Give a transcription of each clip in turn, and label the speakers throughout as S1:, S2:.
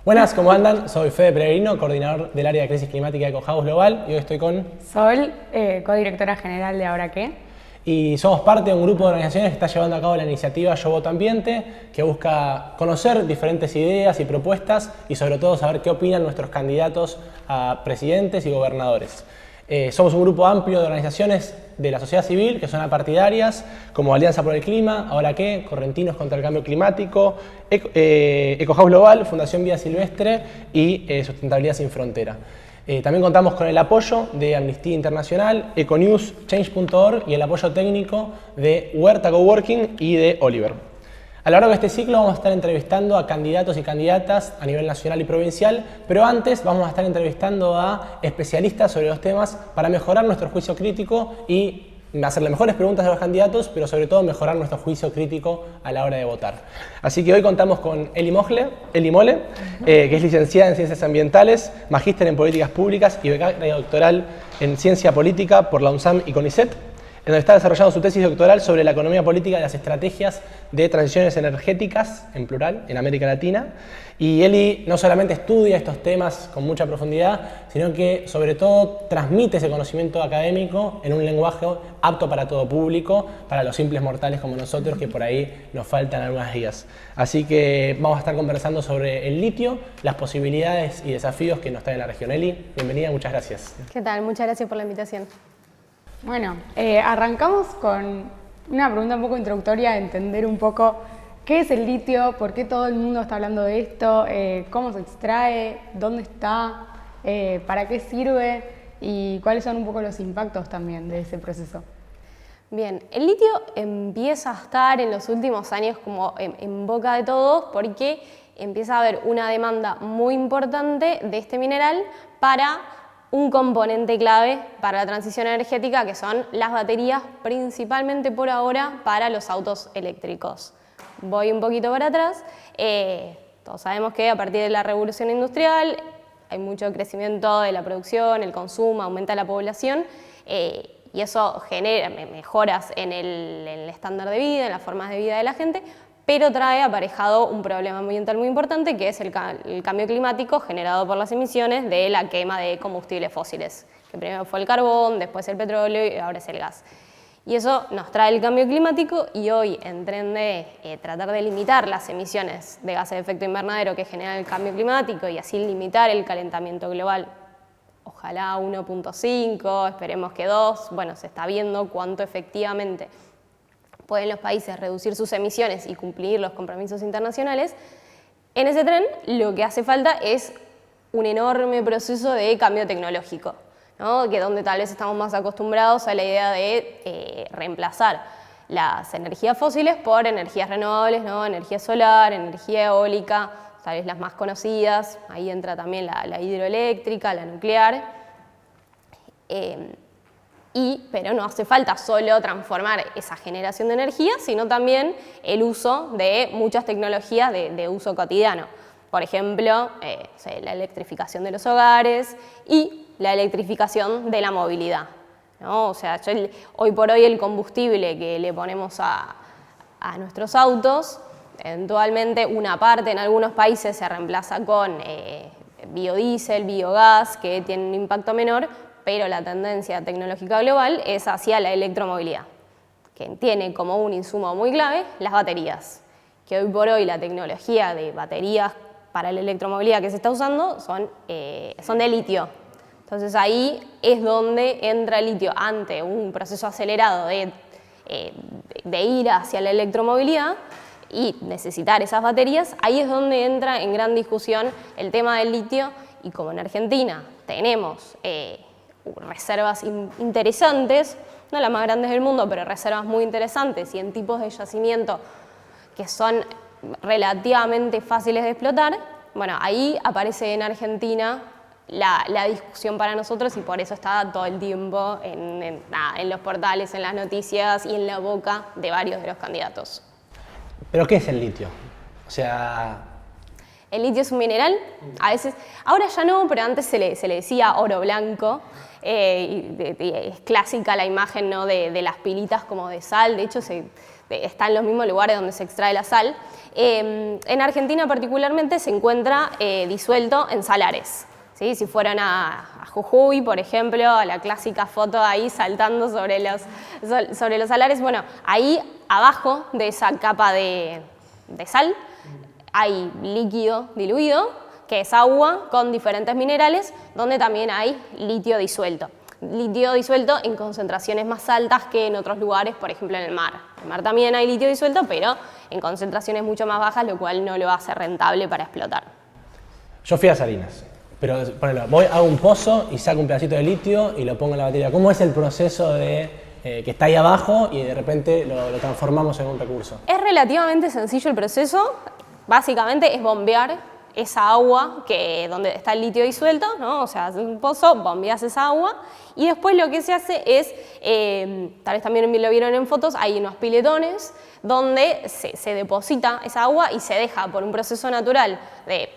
S1: Buenas, ¿cómo andan? Soy Fede Peregrino, coordinador del área de crisis climática de Ecohouse Global, y hoy estoy con
S2: Sol, codirectora general de Ahora Qué.
S1: Y somos parte de un grupo de organizaciones que está llevando a cabo la iniciativa Yo Voto Ambiente, que busca conocer diferentes ideas y propuestas y sobre todo saber qué opinan nuestros candidatos a presidentes y gobernadores. Somos un grupo amplio de organizaciones de la sociedad civil que son apartidarias, como Alianza por el Clima, Ahora Qué, Correntinos contra el Cambio Climático, Ecohouse Global, Fundación Vida Silvestre y Sustentabilidad Sin Frontera. También contamos con el apoyo de Amnistía Internacional, Econews, Change.org y el apoyo técnico de Huerta Coworking y de Oliver. A lo largo de este ciclo vamos a estar entrevistando a candidatos y candidatas a nivel nacional y provincial, pero antes vamos a estar entrevistando a especialistas sobre los temas para mejorar nuestro juicio crítico y hacerle mejores preguntas a los candidatos, pero sobre todo mejorar nuestro juicio crítico a la hora de votar. Así que hoy contamos con Eli Mole, que es licenciada en Ciencias Ambientales, magíster en Políticas Públicas y becaria doctoral en Ciencia Política por la UNSAM y CONICET, en donde está desarrollando su tesis doctoral sobre la economía política y las estrategias de transiciones energéticas, en plural, en América Latina. Y Eli no solamente estudia estos temas con mucha profundidad, sino que sobre todo transmite ese conocimiento académico en un lenguaje apto para todo público, para los simples mortales como nosotros, que por ahí nos faltan algunas guías. Así que vamos a estar conversando sobre el litio, las posibilidades y desafíos que nos trae la región. Eli, bienvenida, muchas gracias.
S3: ¿Qué tal? Muchas gracias por la invitación.
S2: Bueno, arrancamos con una pregunta un poco introductoria, de entender un poco qué es el litio, por qué todo el mundo está hablando de esto, cómo se extrae, dónde está, para qué sirve y cuáles son un poco los impactos también de ese proceso.
S3: Bien, el litio empieza a estar en los últimos años como en boca de todos porque empieza a haber una demanda muy importante de este mineral para un componente clave para la transición energética, que son las baterías, principalmente por ahora para los autos eléctricos. Voy un poquito para atrás. Todos sabemos que a partir de la revolución industrial hay mucho crecimiento de la producción, el consumo, aumenta la población y eso genera mejoras en el estándar de vida, en las formas de vida de la gente, pero trae aparejado un problema ambiental muy importante, que es el cambio climático generado por las emisiones de la quema de combustibles fósiles, que primero fue el carbón, después el petróleo y ahora es el gas. Y eso nos trae el cambio climático y hoy, en tren de tratar de limitar las emisiones de gases de efecto invernadero que genera el cambio climático y así limitar el calentamiento global, ojalá 1.5, esperemos que 2, bueno, se está viendo cuánto efectivamente pueden los países reducir sus emisiones y cumplir los compromisos internacionales. En ese tren lo que hace falta es un enorme proceso de cambio tecnológico, ¿no? Que donde tal vez estamos más acostumbrados a la idea de reemplazar las energías fósiles por energías renovables, ¿no? Energía solar, energía eólica, tal vez las más conocidas, ahí entra también la hidroeléctrica, la nuclear. Pero no hace falta solo transformar esa generación de energía, sino también el uso de muchas tecnologías de uso cotidiano. Por ejemplo, la electrificación de los hogares y la electrificación de la movilidad, ¿no? O sea, hoy por hoy el combustible que le ponemos a nuestros autos, eventualmente una parte en algunos países se reemplaza con biodiesel, biogás, que tienen un impacto menor, pero la tendencia tecnológica global es hacia la electromovilidad, que tiene como un insumo muy clave las baterías, que hoy por hoy la tecnología de baterías para la electromovilidad que se está usando son de litio. Entonces ahí es donde entra el litio ante un proceso acelerado de ir hacia la electromovilidad y necesitar esas baterías. Ahí es donde entra en gran discusión el tema del litio, y como en Argentina tenemos reservas interesantes, no las más grandes del mundo, pero reservas muy interesantes y en tipos de yacimiento que son relativamente fáciles de explotar, bueno, ahí aparece en Argentina la discusión para nosotros y por eso está todo el tiempo en los portales, en las noticias y en la boca de varios de los candidatos.
S1: ¿Pero qué es el litio? O sea,
S3: el litio es un mineral, a veces, ahora ya no, pero antes se le decía oro blanco. es clásica la imagen, ¿no?, de las pilitas como de sal, de hecho está en los mismos lugares donde se extrae la sal. En Argentina particularmente se encuentra disuelto en salares. ¿Sí? Si fueron a Jujuy, por ejemplo, a la clásica foto ahí saltando sobre los salares, bueno, ahí abajo de esa capa de sal hay líquido diluido, que es agua con diferentes minerales, donde también hay litio disuelto. Litio disuelto en concentraciones más altas que en otros lugares, por ejemplo en el mar. En el mar también hay litio disuelto, pero en concentraciones mucho más bajas, lo cual no lo hace rentable para explotar.
S1: Yo fui a Salinas, pero ponelo, voy a un pozo y saco un pedacito de litio y lo pongo en la batería. ¿Cómo es el proceso de que está ahí abajo y de repente lo transformamos en un recurso?
S3: Es relativamente sencillo el proceso. Básicamente es bombear esa agua donde está el litio disuelto, ¿no? O sea, haces un pozo, bombeas esa agua y después lo que se hace es, tal vez también lo vieron en fotos, hay unos piletones donde se deposita esa agua y se deja por un proceso natural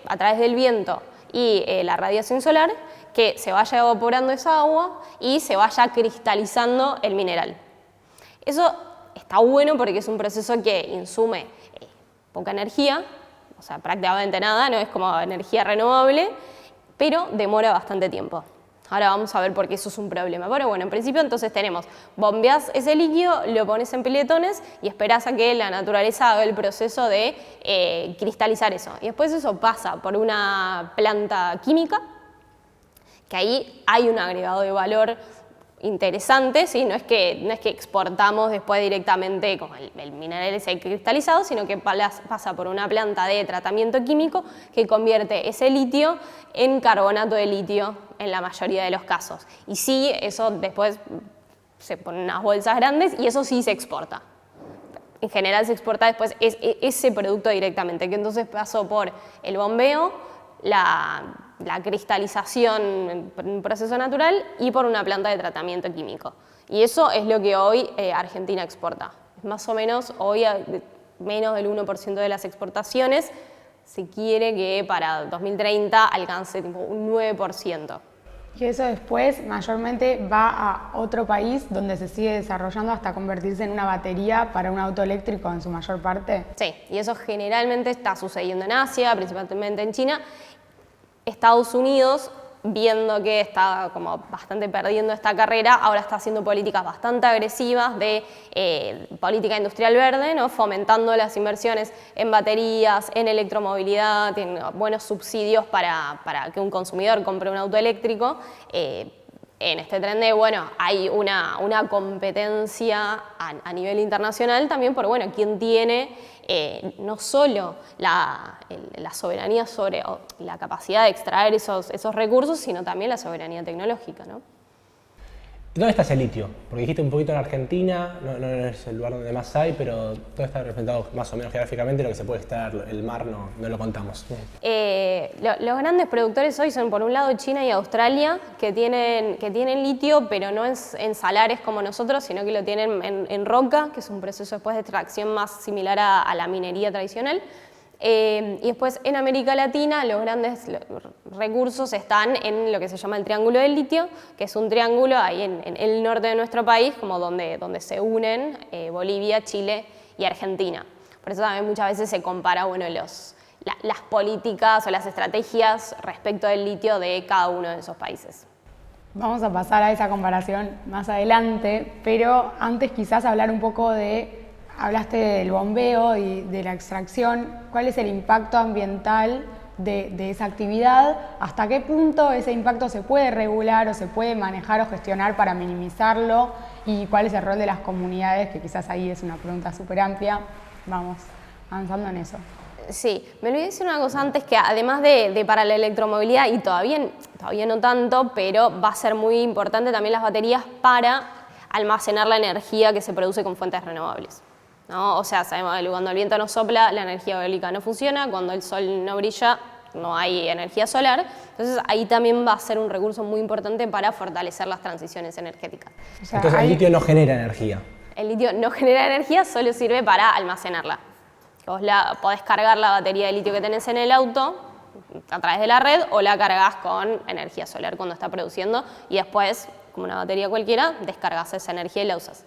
S3: a través del viento y la radiación solar que se vaya evaporando esa agua y se vaya cristalizando el mineral. Eso está bueno porque es un proceso que insume poca energía, o sea, prácticamente nada, no es como energía renovable, pero demora bastante tiempo. Ahora vamos a ver por qué eso es un problema. Pero bueno, en principio entonces bombeás ese líquido, lo pones en piletones y esperás a que la naturaleza haga el proceso de cristalizar eso. Y después eso pasa por una planta química, que ahí hay un agregado de valor interesante, ¿sí? No es que exportamos después directamente como el mineral ese cristalizado, sino que pasa por una planta de tratamiento químico que convierte ese litio en carbonato de litio en la mayoría de los casos. Y sí, eso después se ponen unas bolsas grandes y eso sí se exporta. En general se exporta después ese producto directamente, que entonces pasó por el bombeo, la cristalización en un proceso natural y por una planta de tratamiento químico. Y eso es lo que hoy Argentina exporta. Más o menos hoy menos del 1% de las exportaciones se quiere que para 2030 alcance un 9%.
S2: Y eso después mayormente va a otro país donde se sigue desarrollando hasta convertirse en una batería para un auto eléctrico en su mayor parte.
S3: Sí, y eso generalmente está sucediendo en Asia, principalmente en China. Estados Unidos, viendo que está como bastante perdiendo esta carrera, ahora está haciendo políticas bastante agresivas de política industrial verde, ¿no? Fomentando las inversiones en baterías, en electromovilidad, tiene buenos subsidios para que un consumidor compre un auto eléctrico. En este tren de, bueno, hay una competencia a nivel internacional también por, bueno, quién tiene no solo la soberanía sobre la capacidad de extraer esos recursos, sino también la soberanía tecnológica, ¿no?
S1: ¿Dónde está ese litio? Porque dijiste un poquito en Argentina, no es el lugar donde más hay, pero todo está representado más o menos geográficamente, lo que se puede extraer, el mar no lo contamos.
S3: Los grandes productores hoy son por un lado China y Australia, que tienen litio, pero no en salares como nosotros, sino que lo tienen en roca, que es un proceso después de extracción más similar a la minería tradicional. Y después en América Latina los grandes recursos están en lo que se llama el Triángulo del Litio, que es un triángulo ahí en el norte de nuestro país, como donde se unen Bolivia, Chile y Argentina. Por eso también muchas veces se compara, bueno, las políticas o las estrategias respecto del litio de cada uno de esos países.
S2: Vamos a pasar a esa comparación más adelante, pero antes quizás hablar un poco hablaste del bombeo y de la extracción. ¿Cuál es el impacto ambiental de esa actividad? ¿Hasta qué punto ese impacto se puede regular o se puede manejar o gestionar para minimizarlo? ¿Y cuál es el rol de las comunidades? Que quizás ahí es una pregunta súper amplia. Vamos avanzando en eso.
S3: Sí, me olvidé decir una cosa antes, que además de para la electromovilidad, y todavía no tanto, pero va a ser muy importante también las baterías para almacenar la energía que se produce con fuentes renovables, ¿no? O sea, sabemos que cuando el viento no sopla, la energía eólica no funciona, cuando el sol no brilla, no hay energía solar. Entonces ahí también va a ser un recurso muy importante para fortalecer las transiciones energéticas.
S2: O sea,
S1: entonces el litio no genera energía.
S3: El litio no genera energía, solo sirve para almacenarla. Vos podés cargar la batería de litio que tenés en el auto a través de la red o la cargas con energía solar cuando está produciendo y después como una batería cualquiera, descargas esa energía y la usas.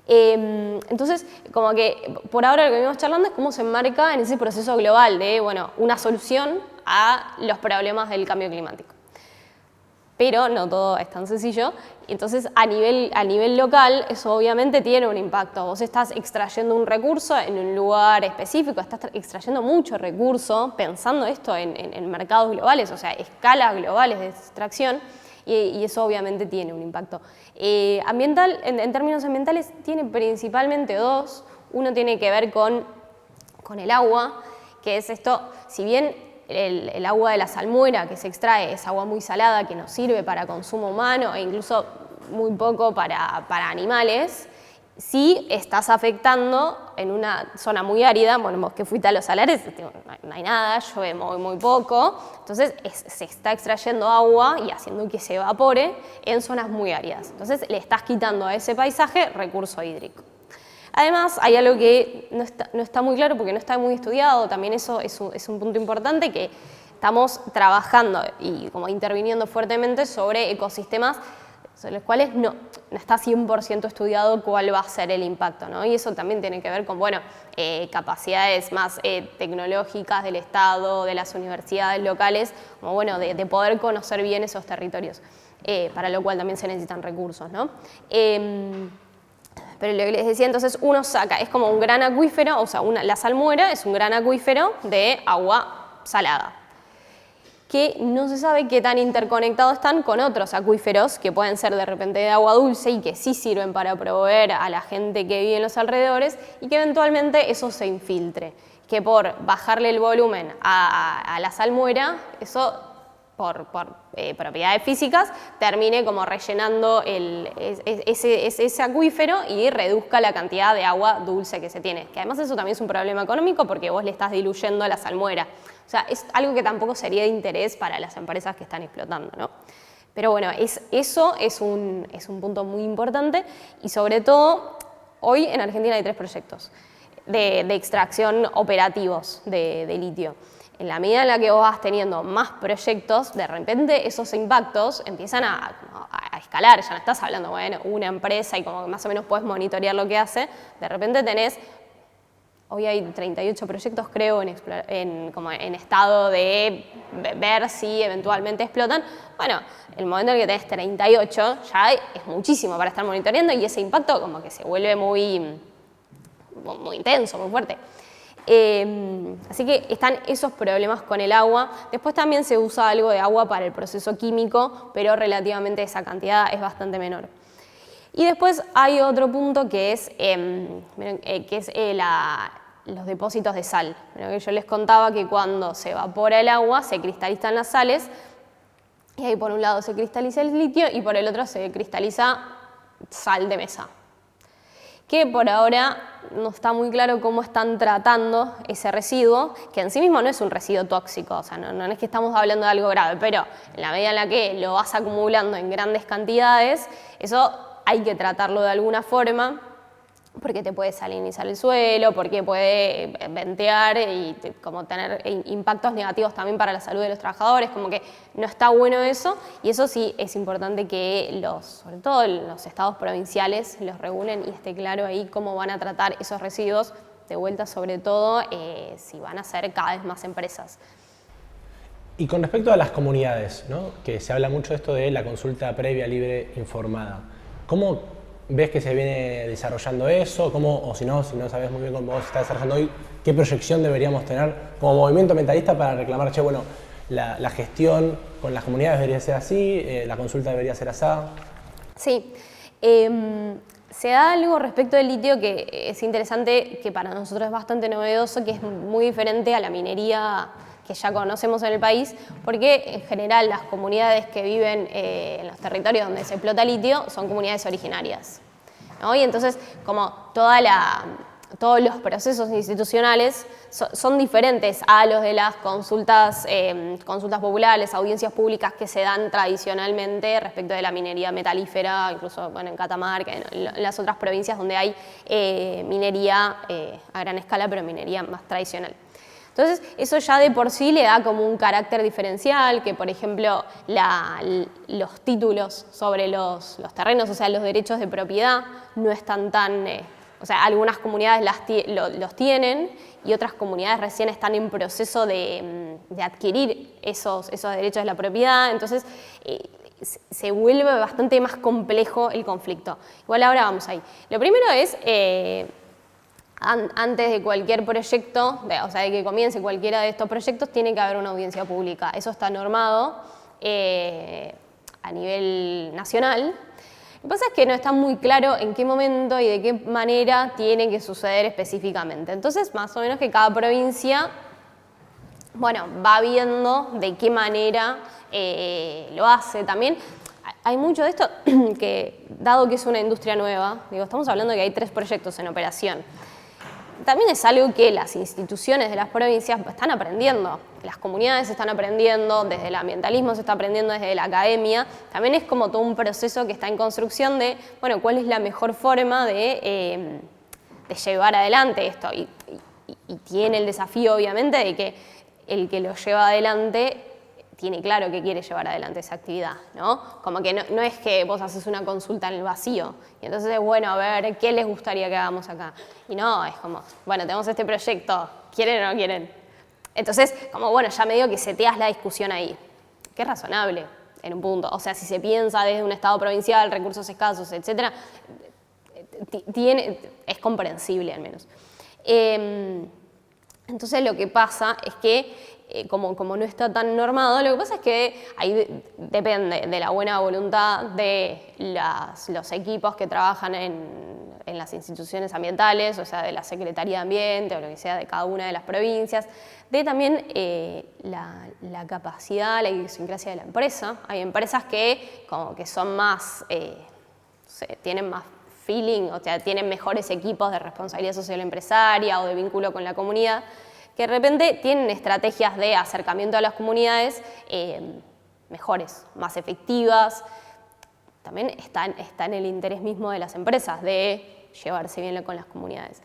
S3: Entonces, como que por ahora lo que venimos charlando es cómo se enmarca en ese proceso global de, bueno, una solución a los problemas del cambio climático. Pero no todo es tan sencillo. Entonces, a nivel local, eso obviamente tiene un impacto. Vos estás extrayendo un recurso en un lugar específico, estás extrayendo mucho recurso, pensando esto en mercados globales, o sea, escalas globales de extracción, y eso obviamente tiene un impacto. Ambiental, en términos ambientales, tiene principalmente dos. Uno tiene que ver con el agua, que es esto, si bien el agua de la salmuera que se extrae es agua muy salada que nos sirve para consumo humano e incluso muy poco para animales, si estás afectando en una zona muy árida, bueno, vos que fuiste a los salares, no hay nada, llueve muy poco, entonces se está extrayendo agua y haciendo que se evapore en zonas muy áridas. Entonces le estás quitando a ese paisaje recurso hídrico. Además, hay algo que no está muy claro porque no está muy estudiado, también eso es un punto importante, que estamos trabajando y como interviniendo fuertemente sobre ecosistemas sobre los cuales no está 100% estudiado cuál va a ser el impacto, ¿no? Y eso también tiene que ver con, bueno, capacidades más tecnológicas del Estado, de las universidades locales, como, bueno, de poder conocer bien esos territorios, para lo cual también se necesitan recursos, ¿no? Pero lo que les decía, entonces uno saca, es como un gran acuífero, o sea, la salmuera es un gran acuífero de agua salada, que no se sabe qué tan interconectados están con otros acuíferos que pueden ser de repente de agua dulce y que sí sirven para proveer a la gente que vive en los alrededores y que eventualmente eso se infiltre, que por bajarle el volumen a la salmuera, eso por propiedades físicas, termine como rellenando ese acuífero y reduzca la cantidad de agua dulce que se tiene. Que además eso también es un problema económico porque vos le estás diluyendo a la salmuera. O sea, es algo que tampoco sería de interés para las empresas que están explotando, ¿no? Pero bueno, eso es un punto muy importante y sobre todo, hoy en Argentina hay 3 proyectos de extracción operativos de litio. En la medida en la que vos vas teniendo más proyectos, de repente esos impactos empiezan a escalar. Ya no estás hablando, bueno, una empresa y como que más o menos puedes monitorear lo que hace. De repente tenés, hoy hay 38 proyectos creo en estado de ver si eventualmente explotan. Bueno, el momento en que tenés 38 ya es muchísimo para estar monitoreando y ese impacto como que se vuelve muy intenso, muy fuerte. Así que están esos problemas con el agua. Después también se usa algo de agua para el proceso químico, pero relativamente esa cantidad es bastante menor. Y después hay otro punto que es, los depósitos de sal. Yo les contaba que cuando se evapora el agua se cristalizan las sales y ahí por un lado se cristaliza el litio y por el otro se cristaliza sal de mesa, que por ahora no está muy claro cómo están tratando ese residuo, que en sí mismo no es un residuo tóxico, o sea, no es que estamos hablando de algo grave, pero en la medida en la que lo vas acumulando en grandes cantidades, eso hay que tratarlo de alguna forma, porque te puede salinizar el suelo, porque puede ventear y como tener impactos negativos también para la salud de los trabajadores, como que no está bueno eso, y eso sí es importante que sobre todo los estados provinciales los regulen y esté claro ahí cómo van a tratar esos residuos, de vuelta sobre todo si van a ser cada vez más empresas.
S1: Y con respecto a las comunidades, ¿no? Que se habla mucho de esto de la consulta previa, libre, informada, ¿cómo ves que se viene desarrollando eso? O si no sabes muy bien cómo se está desarrollando hoy, ¿qué proyección deberíamos tener como movimiento ambientalista para reclamar, bueno, la gestión con las comunidades debería ser así, la consulta debería ser así?
S3: Sí, se da algo respecto del litio que es interesante, que para nosotros es bastante novedoso, que es muy diferente a la minería que ya conocemos en el país, porque en general las comunidades que viven en los territorios donde se explota litio son comunidades originarias, ¿no? Y entonces, como todos los procesos institucionales son diferentes a los de las consultas populares, audiencias públicas que se dan tradicionalmente respecto de la minería metalífera, incluso bueno, en Catamarca, en las otras provincias donde hay minería a gran escala, pero minería más tradicional. Entonces, eso ya de por sí le da como un carácter diferencial, que por ejemplo los títulos sobre los terrenos, o sea, los derechos de propiedad, no están tan... o sea, algunas comunidades los tienen y otras comunidades recién están en proceso de adquirir esos derechos de la propiedad, entonces se vuelve bastante más complejo el conflicto. Igual ahora vamos ahí. Lo primero es... antes de cualquier proyecto, o sea, de que comience cualquiera de estos proyectos, tiene que haber una audiencia pública. Eso está normado a nivel nacional. Lo que pasa es que no está muy claro en qué momento y de qué manera tiene que suceder específicamente. Entonces, más o menos que cada provincia, bueno, va viendo de qué manera lo hace. También hay mucho de esto que, dado que es una industria nueva, digo, estamos hablando de que hay 3 proyectos en operación. También es algo que las instituciones de las provincias están aprendiendo, las comunidades están aprendiendo, desde el ambientalismo se está aprendiendo, desde la academia. También es como todo un proceso que está en construcción de, bueno, cuál es la mejor forma de llevar adelante esto. Y tiene el desafío, obviamente, de que el que lo lleva adelante tiene claro que quiere llevar adelante esa actividad, ¿no? Como que no es que vos haces una consulta en el vacío y entonces es bueno, a ver, ¿qué les gustaría que hagamos acá? Y no, es como, bueno, tenemos este proyecto, ¿quieren o no quieren? Entonces, como bueno, ya medio que seteas la discusión ahí, que es razonable en un punto. O sea, si se piensa desde un estado provincial, recursos escasos, etcétera, es comprensible al menos. Entonces lo que pasa es que como no está tan normado, lo que pasa es que ahí depende de la buena voluntad de los equipos que trabajan en las instituciones ambientales, o sea, de la Secretaría de Ambiente o lo que sea de cada una de las provincias, de también la capacidad, la idiosincrasia de la empresa. Hay empresas que como que son más, tienen más feeling, o sea, tienen mejores equipos de responsabilidad social empresaria o de vínculo con la comunidad, que de repente tienen estrategias de acercamiento a las comunidades mejores, más efectivas. También está en el interés mismo de las empresas de llevarse bien con las comunidades.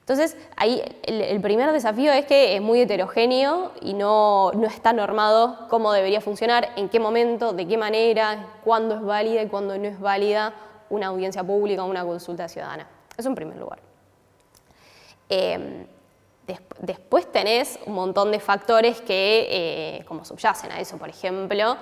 S3: Entonces, ahí el primer desafío es que es muy heterogéneo y no está normado cómo debería funcionar, en qué momento, de qué manera, cuándo es válida y cuándo no es válida una audiencia pública o una consulta ciudadana. Eso en primer lugar. Después tenés un montón de factores que como subyacen a eso, por ejemplo,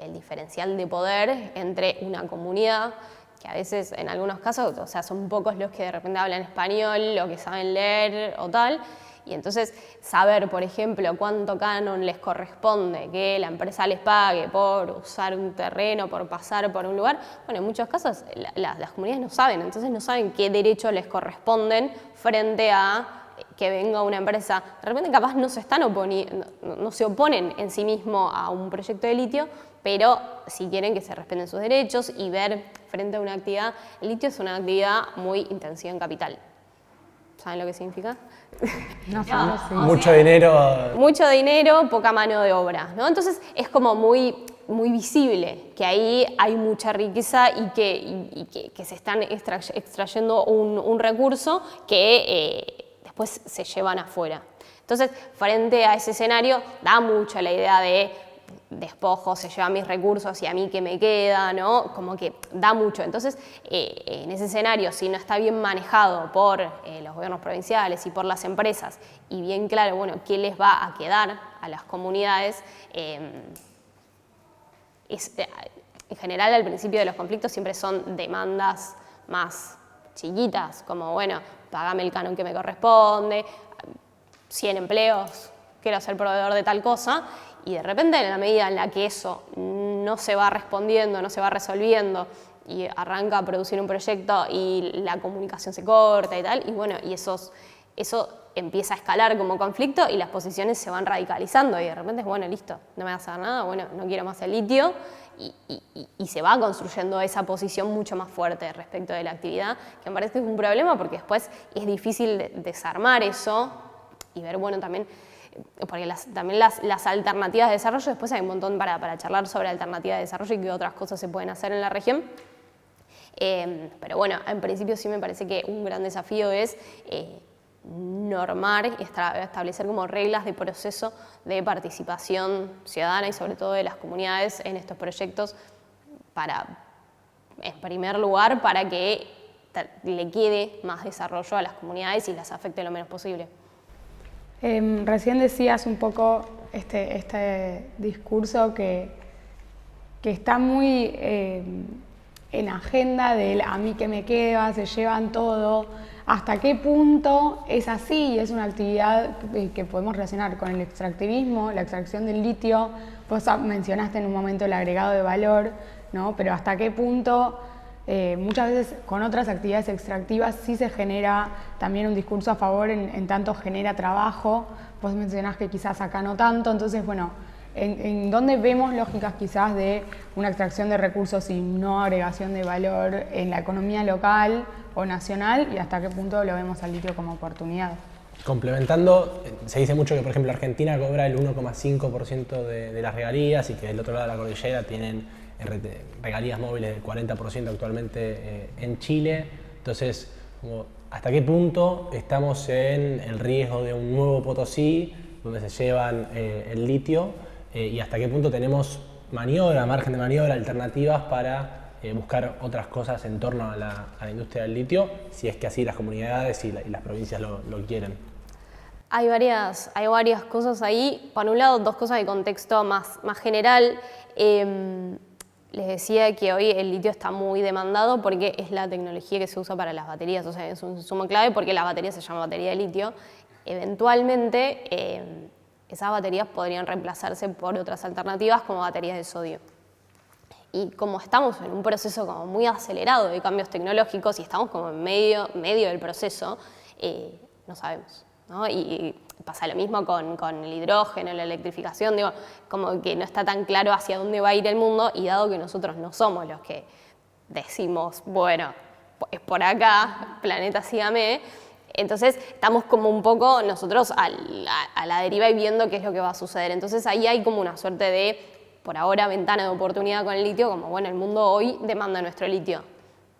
S3: el diferencial de poder entre una comunidad, que a veces en algunos casos, o sea, son pocos los que de repente hablan español o que saben leer o tal, y entonces saber, por ejemplo, cuánto canon les corresponde que la empresa les pague por usar un terreno, por pasar por un lugar, bueno, en muchos casos las comunidades no saben, entonces no saben qué derechos les corresponden frente a que venga una empresa. De repente capaz no se oponen en sí mismo a un proyecto de litio, pero si quieren que se respeten sus derechos y ver frente a una actividad, el litio es una actividad muy intensiva en capital. ¿Saben lo que significa?
S2: No, sí.
S1: Mucho dinero.
S3: Mucho dinero, poca mano de obra, ¿no? Entonces es como muy visible que ahí hay mucha riqueza y que se están extrayendo un recurso que después se llevan afuera. Entonces, frente a ese escenario, da mucho la idea de despojo, se lleva mis recursos y a mí qué me queda, ¿no? Como que da mucho. Entonces, en ese escenario, si no está bien manejado por los gobiernos provinciales y por las empresas, y bien claro, bueno, qué les va a quedar a las comunidades, en general al principio de los conflictos siempre son demandas más chiquitas, como, bueno, pagame el canon que me corresponde, 100 empleos, quiero ser proveedor de tal cosa, y de repente en la medida en la que eso no se va respondiendo, no se va resolviendo y arranca a producir un proyecto y la comunicación se corta y tal, y bueno, y eso empieza a escalar como conflicto y las posiciones se van radicalizando y de repente es, bueno, listo, no me vas a dar nada, bueno, no quiero más el litio y se va construyendo esa posición mucho más fuerte respecto de la actividad, que me parece que es un problema porque después es difícil desarmar eso y ver, bueno, también, porque también las alternativas de desarrollo, después hay un montón para charlar sobre alternativas de desarrollo y qué otras cosas se pueden hacer en la región. Pero bueno, en principio sí me parece que un gran desafío es normar y establecer como reglas de proceso de participación ciudadana y sobre todo de las comunidades en estos proyectos en primer lugar, para que le quede más desarrollo a las comunidades y las afecte lo menos posible.
S2: Recién decías un poco este discurso que está muy en agenda del a mí que me queda, se llevan todo. ¿Hasta qué punto es así? Es una actividad que podemos relacionar con el extractivismo, la extracción del litio. Vos mencionaste en un momento el agregado de valor, ¿no? Pero ¿hasta qué punto muchas veces con otras actividades extractivas sí se genera también un discurso a favor en tanto genera trabajo? Vos mencionás que quizás acá no tanto, entonces bueno, ¿en dónde vemos lógicas quizás de una extracción de recursos y no agregación de valor en la economía local o nacional, y hasta qué punto lo vemos al litio como oportunidad?
S1: Complementando, se dice mucho que, por ejemplo, Argentina cobra el 1,5% de las regalías y que del otro lado de la cordillera tienen regalías móviles del 40% actualmente en Chile. Entonces, ¿hasta qué punto estamos en el riesgo de un nuevo Potosí, donde se llevan el litio, y hasta qué punto tenemos maniobra, margen de maniobra, alternativas para buscar otras cosas en torno a la industria del litio, si es que así las comunidades y las provincias lo quieren?
S3: Hay varias cosas ahí. Por un lado, dos cosas de contexto más general. Les decía que hoy el litio está muy demandado porque es la tecnología que se usa para las baterías, o sea, es un insumo clave porque la batería se llama batería de litio. Eventualmente, esas baterías podrían reemplazarse por otras alternativas como baterías de sodio. Y como estamos en un proceso como muy acelerado de cambios tecnológicos y estamos como en medio del proceso, no sabemos, ¿no? Y pasa lo mismo con el hidrógeno, la electrificación, digo, como que no está tan claro hacia dónde va a ir el mundo, y dado que nosotros no somos los que decimos, bueno, es por acá, planeta sígame, entonces estamos como un poco nosotros a la deriva y viendo qué es lo que va a suceder. Entonces ahí hay como una suerte de, por ahora, ventana de oportunidad con el litio, como bueno, el mundo hoy demanda nuestro litio,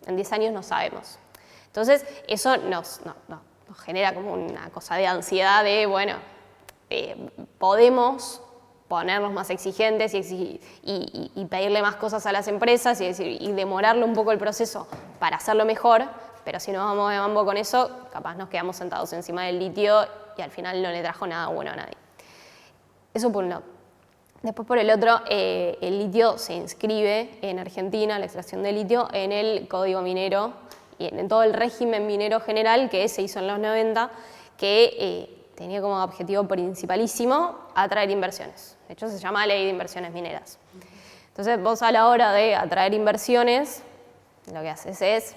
S3: en 10 años no sabemos. Entonces eso nos genera como una cosa de ansiedad de, bueno, podemos ponernos más exigentes y pedirle más cosas a las empresas y demorarle un poco el proceso para hacerlo mejor, pero si nos vamos de mambo con eso, capaz nos quedamos sentados encima del litio y al final no le trajo nada bueno a nadie. Eso por un lado. Después por el otro, el litio se inscribe en Argentina, la extracción de litio, en el Código Minero y en todo el régimen minero general que se hizo en los 90, que tenía como objetivo principalísimo atraer inversiones. De hecho, se llama Ley de Inversiones Mineras. Entonces, vos a la hora de atraer inversiones, lo que haces es,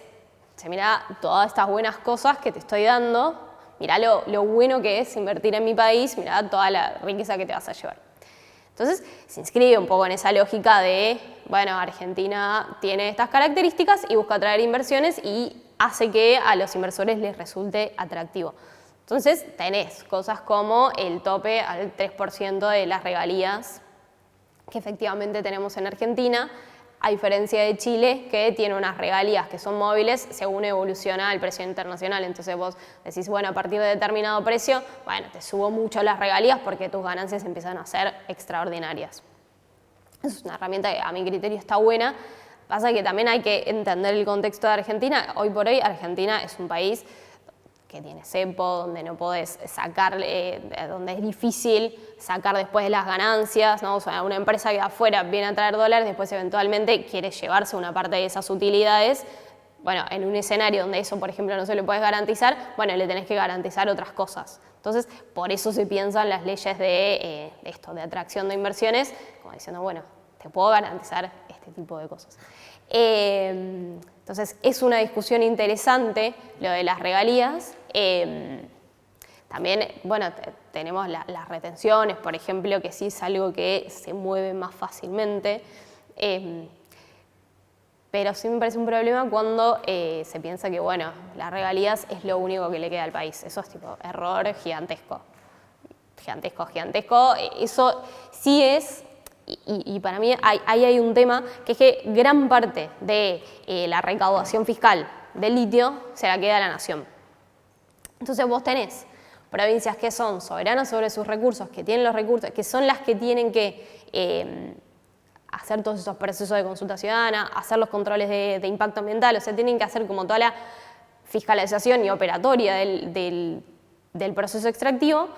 S3: mirá todas estas buenas cosas que te estoy dando, mirá lo bueno que es invertir en mi país, mirá toda la riqueza que te vas a llevar. Entonces, se inscribe un poco en esa lógica de, bueno, Argentina tiene estas características y busca atraer inversiones y hace que a los inversores les resulte atractivo. Entonces, tenés cosas como el tope al 3% de las regalías que efectivamente tenemos en Argentina, a diferencia de Chile, que tiene unas regalías que son móviles según evoluciona el precio internacional. Entonces vos decís, bueno, a partir de determinado precio, bueno, te subo mucho las regalías porque tus ganancias empiezan a ser extraordinarias. Es una herramienta que a mi criterio está buena. Pasa que también hay que entender el contexto de Argentina. Hoy por hoy Argentina es un país que tiene cepo, donde no podés sacar, donde es difícil sacar después de las ganancias, ¿no? O sea, una empresa que de afuera viene a traer dólares, después eventualmente quiere llevarse una parte de esas utilidades. Bueno, en un escenario donde eso, por ejemplo, no se le puede garantizar, bueno, le tenés que garantizar otras cosas. Entonces, por eso se piensan las leyes de de atracción de inversiones, como diciendo, bueno, te puedo garantizar este tipo de cosas. Entonces, es una discusión interesante lo de las regalías. También, bueno, tenemos las retenciones, por ejemplo, que sí es algo que se mueve más fácilmente. Pero sí me parece un problema cuando se piensa que, bueno, las regalías es lo único que le queda al país. Eso es tipo error gigantesco. Gigantesco. Eso sí es. Y para mí ahí hay un tema que es que gran parte de la recaudación fiscal del litio se la queda a la nación. Entonces vos tenés provincias que son soberanas sobre sus recursos, que tienen los recursos, que son las que tienen que hacer todos esos procesos de consulta ciudadana, hacer los controles de impacto ambiental, o sea, tienen que hacer como toda la fiscalización y operatoria del proceso extractivo,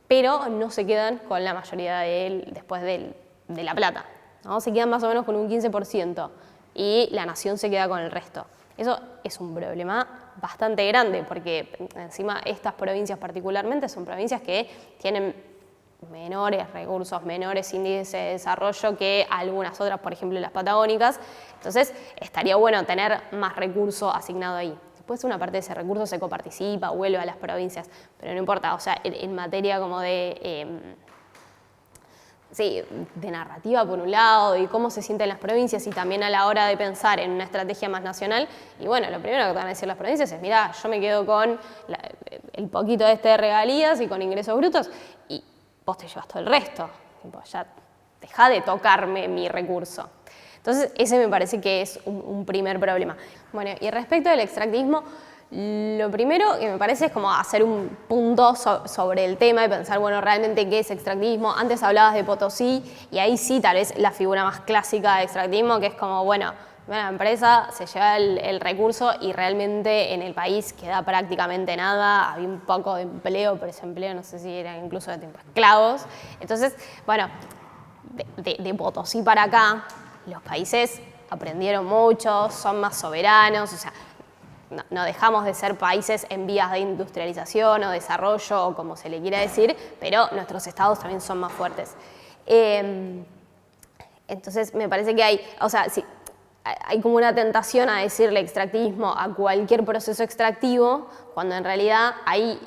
S3: pero no se quedan con la mayoría después de la plata, ¿no? Se quedan más o menos con un 15% y la nación se queda con el resto. Eso es un problema bastante grande porque encima estas provincias particularmente son provincias que tienen menores recursos, menores índices de desarrollo que algunas otras, por ejemplo las patagónicas. Entonces estaría bueno tener más recursos asignado ahí. Después una parte de ese recurso se coparticipa, vuelve a las provincias, pero no importa, o sea, en materia como de narrativa por un lado, de cómo se sienten las provincias y también a la hora de pensar en una estrategia más nacional. Y bueno, lo primero que te van a decir las provincias es, mirá, yo me quedo con el poquito de regalías y con ingresos brutos y vos te llevas todo el resto. Ya dejá de tocarme mi recurso. Entonces ese me parece que es un primer problema. Bueno, y respecto del extractivismo, lo primero que me parece es como hacer un punto sobre el tema y pensar, bueno, realmente qué es extractivismo. Antes hablabas de Potosí y ahí sí tal vez la figura más clásica de extractivismo, que es como, bueno, la empresa se lleva el recurso y realmente en el país queda prácticamente nada, había un poco de empleo, pero ese empleo no sé si era incluso de tiempo esclavos. Entonces, bueno, de Potosí para acá, los países aprendieron mucho, son más soberanos, o sea, no dejamos de ser países en vías de industrialización o desarrollo o como se le quiera decir, pero nuestros estados también son más fuertes. Entonces me parece que hay como una tentación a decirle extractivismo a cualquier proceso extractivo, cuando en realidad hay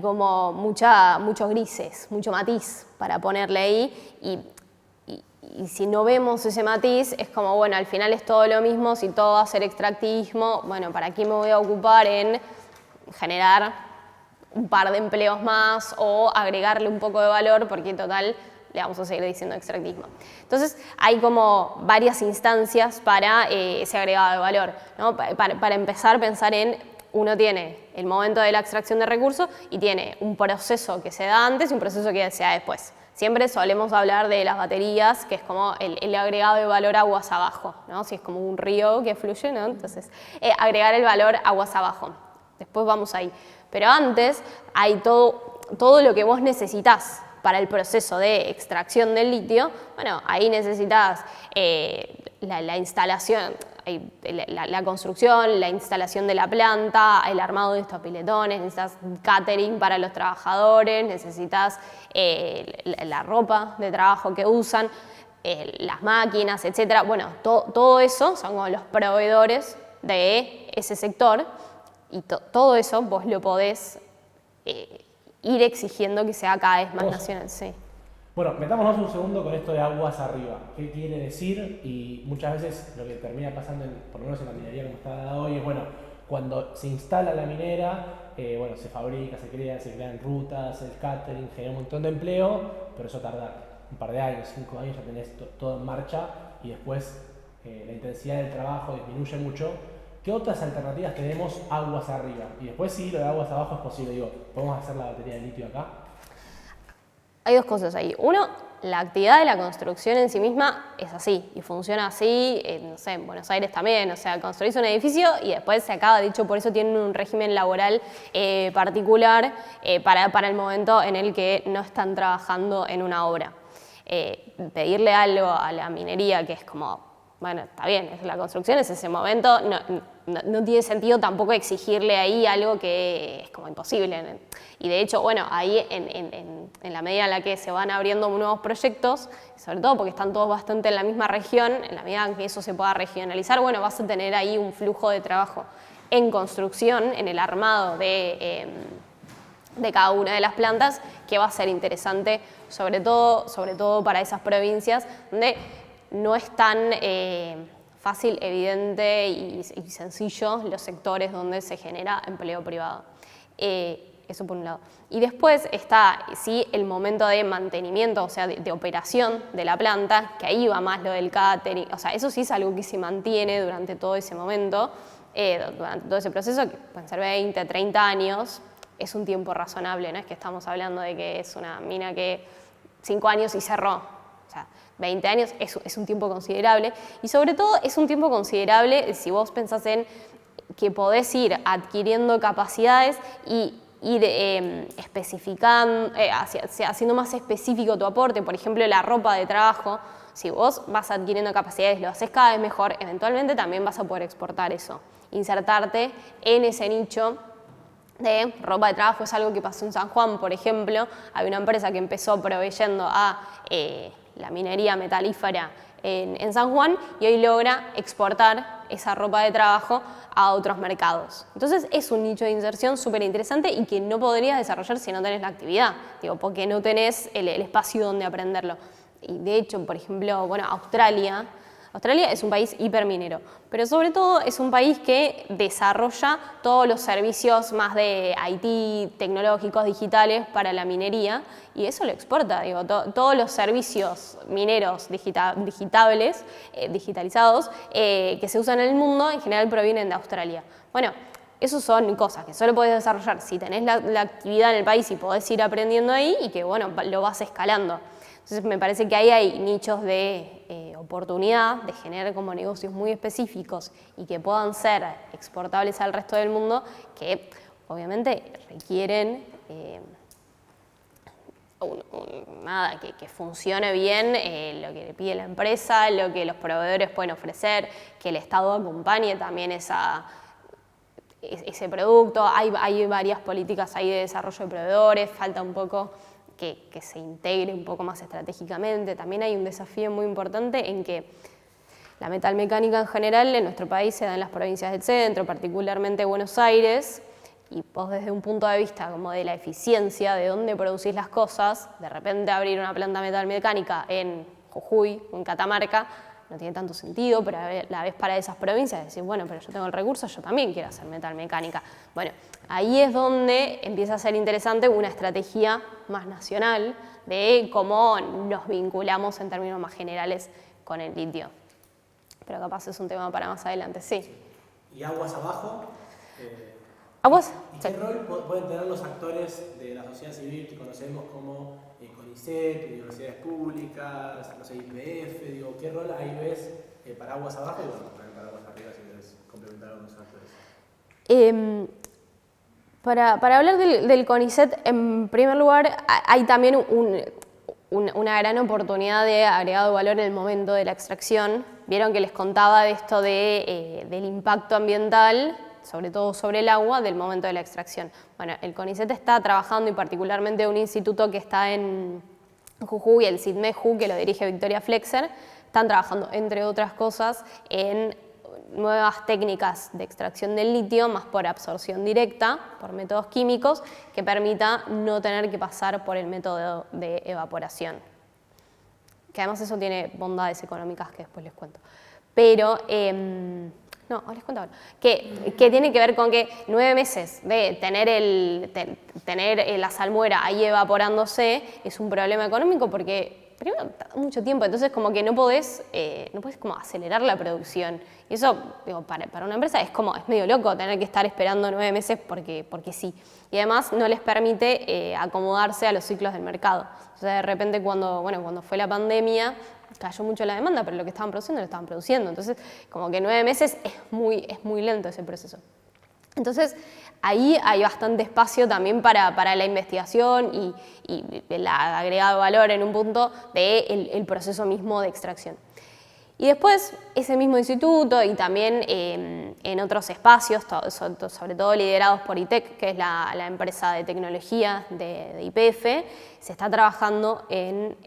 S3: como muchos grises, mucho matiz para ponerle ahí y si no vemos ese matiz, es como, bueno, al final es todo lo mismo, si todo va a ser extractivismo, bueno, ¿para qué me voy a ocupar en generar un par de empleos más o agregarle un poco de valor? Porque total, le vamos a seguir diciendo extractivismo. Entonces, hay como varias instancias para ese agregado de valor, ¿no? Para empezar a pensar en, uno tiene el momento de la extracción de recursos y tiene un proceso que se da antes y un proceso que se da después. Siempre solemos hablar de las baterías, que es como el agregado de valor aguas abajo, ¿no? Si es como un río que fluye, ¿no? Entonces, agregar el valor aguas abajo. Después vamos ahí. Pero antes hay todo lo que vos necesitás para el proceso de extracción del litio. Bueno, ahí necesitas la instalación, la construcción, la instalación de la planta, el armado de estos piletones, necesitas catering para los trabajadores, necesitas la ropa de trabajo que usan, las máquinas, etc. Bueno, todo eso son como los proveedores de ese sector y todo eso vos lo podés ir exigiendo que sea cada vez más nacional. Sí.
S1: Bueno, metámonos un segundo con esto de aguas arriba. ¿Qué quiere decir? Y muchas veces lo que termina pasando, por lo menos en la minería como está dada hoy, es bueno, cuando se instala la minera, bueno, se fabrica, se crean rutas, el catering, genera un montón de empleo, pero eso tarda un par de años, 5 años, ya tenés todo en marcha y después la intensidad del trabajo disminuye mucho. ¿Qué otras alternativas tenemos aguas arriba? Y después sí, lo de aguas abajo es posible. Digo, ¿podemos hacer la batería de litio acá?
S3: Hay dos cosas ahí. Uno, la actividad de la construcción en sí misma es así y funciona así, no sé, en Buenos Aires también, o sea, construís un edificio y después se acaba, de hecho por eso tienen un régimen laboral particular para el momento en el que no están trabajando en una obra. Pedirle algo a la minería que es como, bueno, está bien, es la construcción, es ese momento, no tiene sentido tampoco exigirle ahí algo que es como imposible. Y de hecho, bueno, ahí en la medida en la que se van abriendo nuevos proyectos, sobre todo porque están todos bastante en la misma región, en la medida en que eso se pueda regionalizar, bueno, vas a tener ahí un flujo de trabajo en construcción, en el armado de cada una de las plantas, que va a ser interesante, sobre todo para esas provincias donde no es tan fácil, evidente y sencillo los sectores donde se genera empleo privado. Eso por un lado. Y después está, sí, el momento de mantenimiento, o sea, de operación de la planta, que ahí va más lo del catering. O sea, eso sí es algo que se mantiene durante todo ese momento. durante todo ese proceso, que pueden ser 20, 30 años, es un tiempo razonable, no es que estamos hablando de que es una mina que 5 años y cerró. O sea, 20 años es un tiempo considerable y sobre todo es un tiempo considerable si vos pensás en que podés ir adquiriendo capacidades y ir especificando, haciendo más específico tu aporte. Por ejemplo, la ropa de trabajo, si vos vas adquiriendo capacidades, lo haces cada vez mejor, eventualmente también vas a poder exportar eso. Insertarte en ese nicho de ropa de trabajo es algo que pasó en San Juan, por ejemplo. Había una empresa que empezó proveyendo a la minería metalífera en San Juan y hoy logra exportar esa ropa de trabajo a otros mercados. Entonces es un nicho de inserción súper interesante y que no podrías desarrollar si no tenés la actividad, porque no tenés el espacio donde aprenderlo. Y de hecho, por ejemplo, bueno, Australia es un país hiperminero, pero sobre todo es un país que desarrolla todos los servicios más de IT, tecnológicos, digitales para la minería y eso lo exporta. Todos los servicios mineros digitalizados que se usan en el mundo en general provienen de Australia. Bueno, esas son cosas que solo podés desarrollar si tenés la actividad en el país y podés ir aprendiendo ahí y que bueno, lo vas escalando. Entonces me parece que ahí hay nichos de oportunidad de generar como negocios muy específicos y que puedan ser exportables al resto del mundo que obviamente requieren que funcione bien lo que le pide la empresa, lo que los proveedores pueden ofrecer, que el Estado acompañe también ese producto. Hay varias políticas ahí de desarrollo de proveedores, falta un poco que se integre un poco más estratégicamente. También hay un desafío muy importante en que la metalmecánica en general en nuestro país se da en las provincias del centro, particularmente Buenos Aires, y vos desde un punto de vista como de la eficiencia, de dónde producís las cosas, de repente abrir una planta metalmecánica en Jujuy o en Catamarca no tiene tanto sentido, pero a la vez para esas provincias decir, bueno, pero yo tengo el recurso, yo también quiero hacer metalmecánica. Bueno, ahí es donde empieza a ser interesante una estrategia más nacional de cómo nos vinculamos en términos más generales con el litio. Pero capaz es un tema para más adelante, sí.
S1: ¿Y aguas abajo?
S3: ¿Aguas?
S1: ¿Y qué rol pueden tener los actores de la sociedad civil que conocemos como CONICET, universidades públicas, no sé, IPF? Digo, ¿qué rol ahí ves para aguas abajo y bueno, también para aguas arriba si quieres complementar a algunos actores?
S3: Para hablar del CONICET, en primer lugar, hay también una gran oportunidad de agregado valor en el momento de la extracción. Vieron que les contaba de esto del impacto ambiental, sobre todo sobre el agua, del momento de la extracción. Bueno, el CONICET está trabajando y particularmente un instituto que está en Jujuy, el CITMEJU, que lo dirige Victoria Flexer, están trabajando, entre otras cosas, en nuevas técnicas de extracción del litio, más por absorción directa, por métodos químicos, que permita no tener que pasar por el método de evaporación. Que además eso tiene bondades económicas que después les cuento. Pero, no, les cuento ahora. Que tiene que ver con que 9 meses de tener la salmuera ahí evaporándose es un problema económico porque primero tarda mucho tiempo, entonces como que no podés como acelerar la producción. Y eso, digo, para una empresa es medio loco tener que estar esperando 9 meses porque sí. Y además no les permite acomodarse a los ciclos del mercado. O sea, de repente cuando fue la pandemia cayó mucho la demanda, pero lo que estaban produciendo lo estaban produciendo. Entonces, como que 9 meses es muy lento ese proceso. Entonces, ahí hay bastante espacio también para la investigación y el agregado valor en un punto del proceso mismo de extracción. Y después, ese mismo instituto y también en otros espacios, sobre todo liderados por ITEC, que es la empresa de tecnología de YPF, se está trabajando en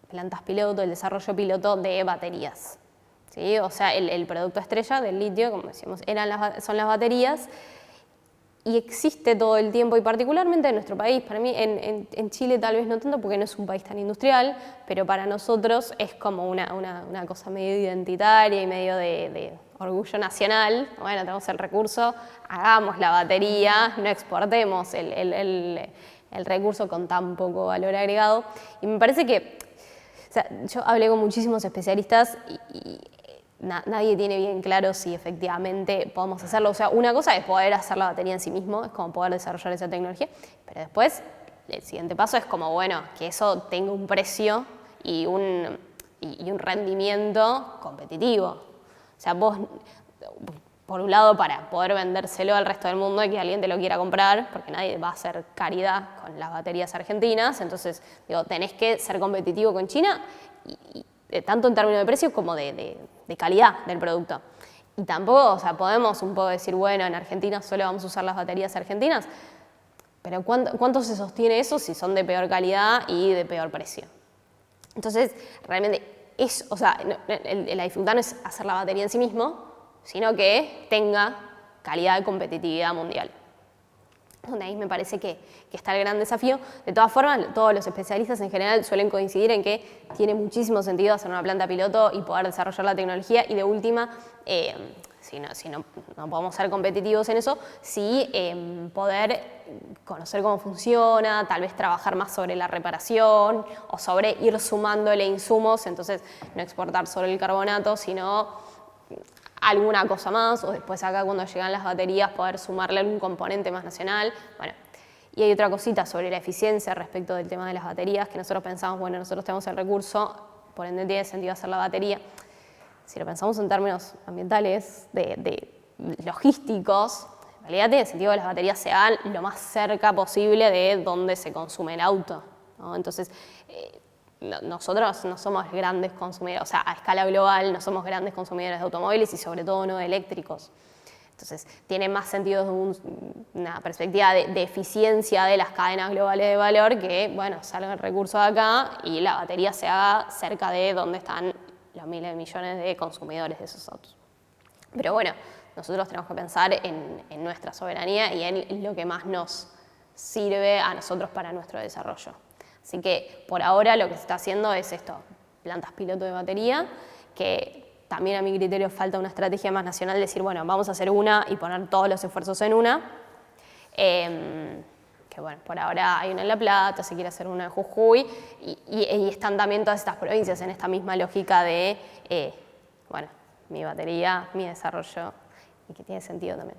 S3: plantas piloto, el desarrollo piloto de baterías. ¿Sí? O sea, el producto estrella del litio, como decíamos, son las baterías. Y existe todo el tiempo, y particularmente en nuestro país, para mí en Chile tal vez no tanto porque no es un país tan industrial, pero para nosotros es como una cosa medio identitaria y medio de orgullo nacional. Bueno, tenemos el recurso, hagamos la batería, no exportemos el recurso con tan poco valor agregado. Y me parece que, o sea, yo hablé con muchísimos especialistas y nadie tiene bien claro si efectivamente podemos hacerlo. O sea, una cosa es poder hacer la batería en sí mismo, es como poder desarrollar esa tecnología, pero después el siguiente paso es como, bueno, que eso tenga un precio y un rendimiento competitivo. O sea, vos, por un lado, para poder vendérselo al resto del mundo y que alguien te lo quiera comprar, porque nadie va a hacer caridad con las baterías argentinas, entonces, digo, tenés que ser competitivo con China, tanto en términos de precio como de calidad del producto. Y tampoco, o sea, podemos un poco decir, bueno, en Argentina solo vamos a usar las baterías argentinas, pero ¿cuánto se sostiene eso si son de peor calidad y de peor precio? Entonces, realmente, la dificultad no es hacer la batería en sí mismo, sino que tenga calidad de competitividad mundial. Donde ahí me parece que está el gran desafío. De todas formas, todos los especialistas en general suelen coincidir en que tiene muchísimo sentido hacer una planta piloto y poder desarrollar la tecnología, y de última, si no podemos ser competitivos en eso, sí poder conocer cómo funciona, tal vez trabajar más sobre la reparación o sobre ir sumándole insumos, entonces no exportar solo el carbonato, sino alguna cosa más, o después acá cuando llegan las baterías poder sumarle algún componente más nacional. Bueno, y hay otra cosita sobre la eficiencia respecto del tema de las baterías, que nosotros pensamos, bueno, nosotros tenemos el recurso, por ende tiene sentido hacer la batería. Si lo pensamos en términos ambientales, de logísticos, en realidad tiene sentido que las baterías se hagan lo más cerca posible de donde se consume el auto, ¿no? Entonces, nosotros no somos grandes consumidores, o sea, a escala global no somos grandes consumidores de automóviles y sobre todo no de eléctricos. Entonces, tiene más sentido desde una perspectiva de eficiencia de las cadenas globales de valor que, bueno, salga el recurso de acá y la batería se haga cerca de donde están los miles de millones de consumidores de esos autos. Pero bueno, nosotros tenemos que pensar en nuestra soberanía y en lo que más nos sirve a nosotros para nuestro desarrollo. Así que por ahora lo que se está haciendo es esto, plantas piloto de batería, que también a mi criterio falta una estrategia más nacional, decir, bueno, vamos a hacer una y poner todos los esfuerzos en una. Que bueno, por ahora hay una en La Plata, se quiere hacer una en Jujuy, y están también todas estas provincias en esta misma lógica de, bueno, mi batería, mi desarrollo, y que tiene sentido también.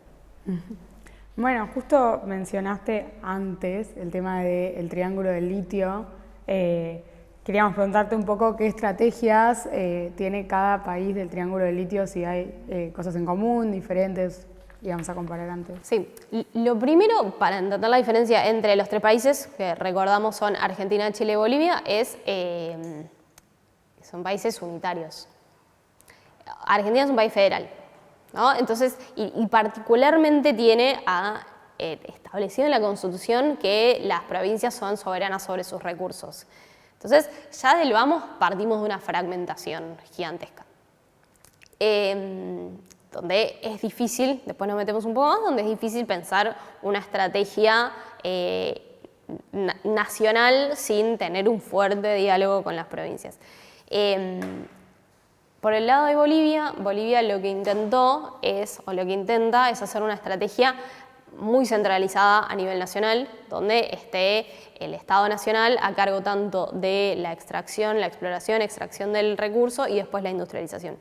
S2: Bueno, justo mencionaste antes el tema del triángulo del litio. Queríamos preguntarte un poco qué estrategias tiene cada país del triángulo del litio, si hay cosas en común, diferentes, y vamos a comparar antes.
S3: Sí, lo primero, para entender la diferencia entre los tres países, que recordamos son Argentina, Chile y Bolivia, son países unitarios. Argentina es un país federal, ¿no? Entonces, y particularmente tiene establecido en la Constitución que las provincias son soberanas sobre sus recursos. Entonces, ya del vamos partimos de una fragmentación gigantesca. Donde es difícil, después nos metemos un poco más, donde es difícil pensar una estrategia nacional sin tener un fuerte diálogo con las provincias. Por el lado de Bolivia, Bolivia lo que intenta es hacer una estrategia muy centralizada a nivel nacional, donde esté el Estado nacional a cargo tanto de la extracción, la exploración, extracción del recurso y después la industrialización.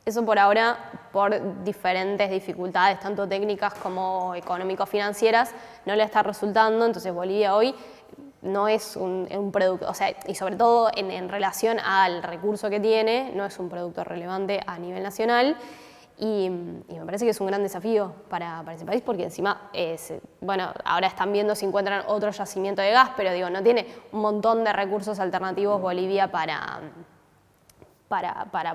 S3: Eso por ahora, por diferentes dificultades, tanto técnicas como económico-financieras, no le está resultando. Entonces Bolivia hoy no es un producto, o sea, y sobre todo en relación al recurso que tiene, no es un producto relevante a nivel nacional. Y me parece que es un gran desafío para ese país, porque encima, bueno, ahora están viendo si encuentran otro yacimiento de gas, pero digo, no tiene un montón de recursos alternativos Bolivia para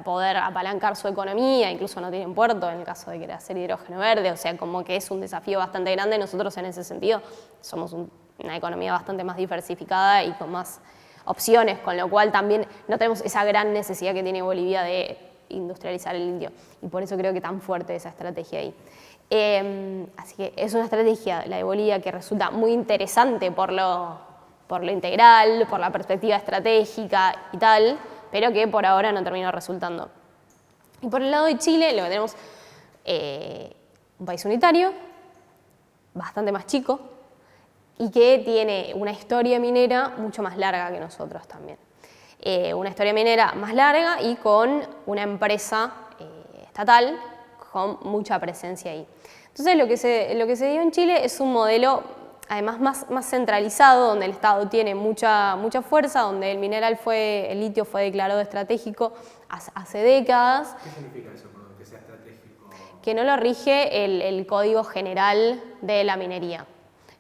S3: poder apalancar su economía, incluso no tienen puerto en el caso de querer hacer hidrógeno verde, o sea, como que es un desafío bastante grande. Nosotros en ese sentido somos una economía bastante más diversificada y con más opciones, con lo cual también no tenemos esa gran necesidad que tiene Bolivia de industrializar el litio, y por eso creo que tan fuerte esa estrategia ahí. Así que es una estrategia, la de Bolivia, que resulta muy interesante por lo integral, por la perspectiva estratégica y tal, pero que por ahora no terminó resultando. Y por el lado de Chile, lo que tenemos un país unitario, bastante más chico, y que tiene una historia minera mucho más larga que nosotros también. Una historia minera más larga y con una empresa estatal con mucha presencia ahí. Entonces lo que se dio en Chile es un modelo además más centralizado, donde el Estado tiene mucha fuerza, donde el litio fue declarado estratégico hace décadas.
S1: ¿Qué significa eso, que sea estratégico?
S3: Que no lo rige el Código General de la Minería,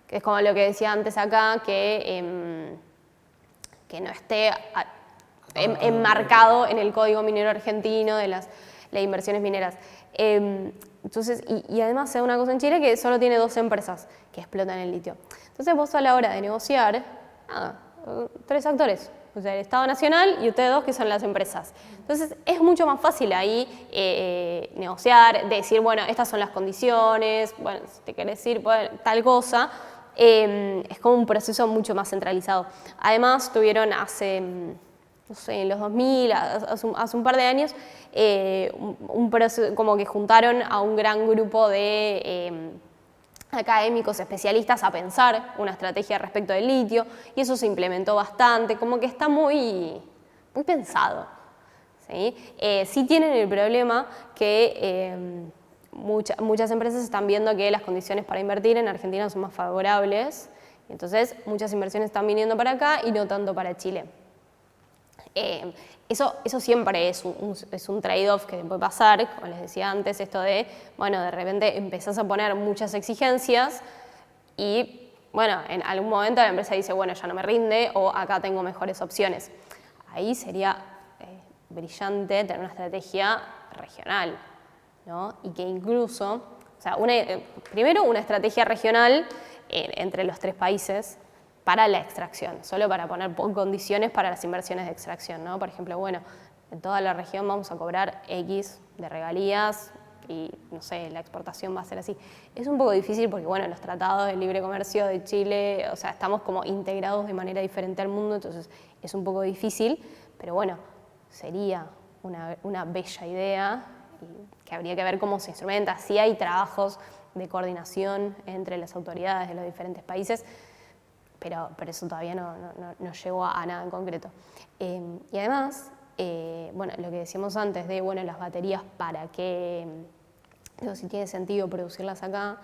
S3: que es como lo que decía antes acá, que no esté enmarcado en el Código Minero Argentino de las inversiones mineras. Entonces, y además se da una cosa en Chile que solo tiene 2 empresas que explotan el litio. Entonces vos a la hora de negociar, 3 actores, o sea, el Estado Nacional y ustedes 2 que son las empresas. Entonces es mucho más fácil ahí negociar, decir, bueno, estas son las condiciones, bueno, si te querés ir por tal cosa, es como un proceso mucho más centralizado. Además tuvieron hace, no sé, en los 2000, hace un par de años, un proceso, como que juntaron a un gran grupo de académicos especialistas a pensar una estrategia respecto del litio, y eso se implementó bastante, como que está muy pensado. ¿Sí? Sí tienen el problema que muchas empresas están viendo que las condiciones para invertir en Argentina son más favorables, entonces muchas inversiones están viniendo para acá y no tanto para Chile. Eso siempre es un trade-off que puede pasar, como les decía antes, esto de, bueno, de repente empezás a poner muchas exigencias y, bueno, en algún momento la empresa dice, bueno, ya no me rinde o acá tengo mejores opciones. Ahí sería brillante tener una estrategia regional, ¿no? Y que incluso, o sea, primero una estrategia regional entre los 3 países, para la extracción, solo para poner condiciones para las inversiones de extracción, ¿no? Por ejemplo, bueno, en toda la región vamos a cobrar X de regalías y, no sé, la exportación va a ser así. Es un poco difícil porque, bueno, los tratados de libre comercio de Chile, o sea, estamos como integrados de manera diferente al mundo, entonces es un poco difícil, pero bueno, sería una bella idea y que habría que ver cómo se instrumenta. Sí hay trabajos de coordinación entre las autoridades de los diferentes países, pero eso todavía no llegó a nada en concreto. Y además, bueno, lo que decíamos antes de, bueno, las baterías, para qué, si tiene sentido producirlas acá,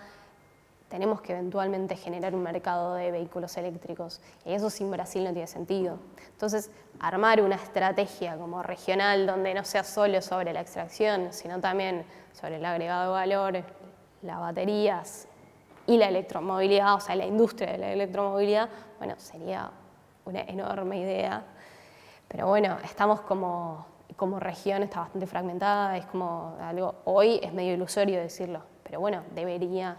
S3: tenemos que eventualmente generar un mercado de vehículos eléctricos, y eso sin Brasil no tiene sentido. Entonces, armar una estrategia como regional donde no sea solo sobre la extracción, sino también sobre el agregado de valor, las baterías, y la electromovilidad, o sea, la industria de la electromovilidad, bueno, sería una enorme idea. Pero bueno, estamos como región, está bastante fragmentada, es como algo, hoy es medio ilusorio decirlo, pero bueno, sería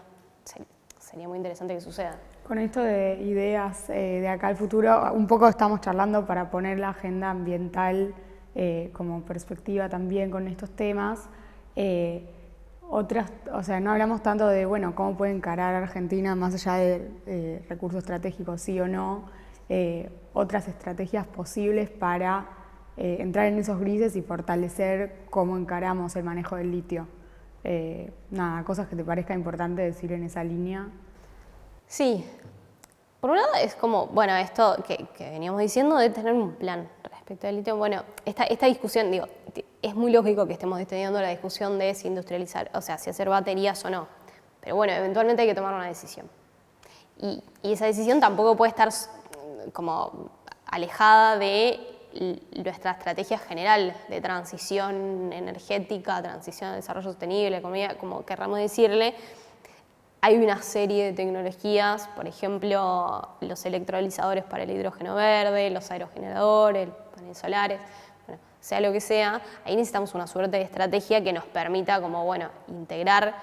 S3: muy interesante que suceda.
S2: Con esto de ideas de acá al futuro, un poco estamos charlando para poner la agenda ambiental como perspectiva también con estos temas. O sea, no hablamos tanto de, bueno, cómo puede encarar Argentina más allá de recursos estratégicos, sí o no, otras estrategias posibles para entrar en esos grises y fortalecer cómo encaramos el manejo del litio. Nada, cosas que te parezca importante decir en esa línea.
S3: Sí, por un lado es como, bueno, esto que veníamos diciendo de tener un plan respecto al litio. Bueno, esta discusión, digo, es muy lógico que estemos teniendo la discusión de si industrializar, o sea, si hacer baterías o no. Pero bueno, eventualmente hay que tomar una decisión. Y esa decisión tampoco puede estar como alejada de nuestra estrategia general de transición energética, transición al desarrollo sostenible, economía, como querramos decirle. Hay una serie de tecnologías, por ejemplo, los electrolizadores para el hidrógeno verde, los aerogeneradores, paneles solares, bueno, sea lo que sea, ahí necesitamos una suerte de estrategia que nos permita como, bueno, integrar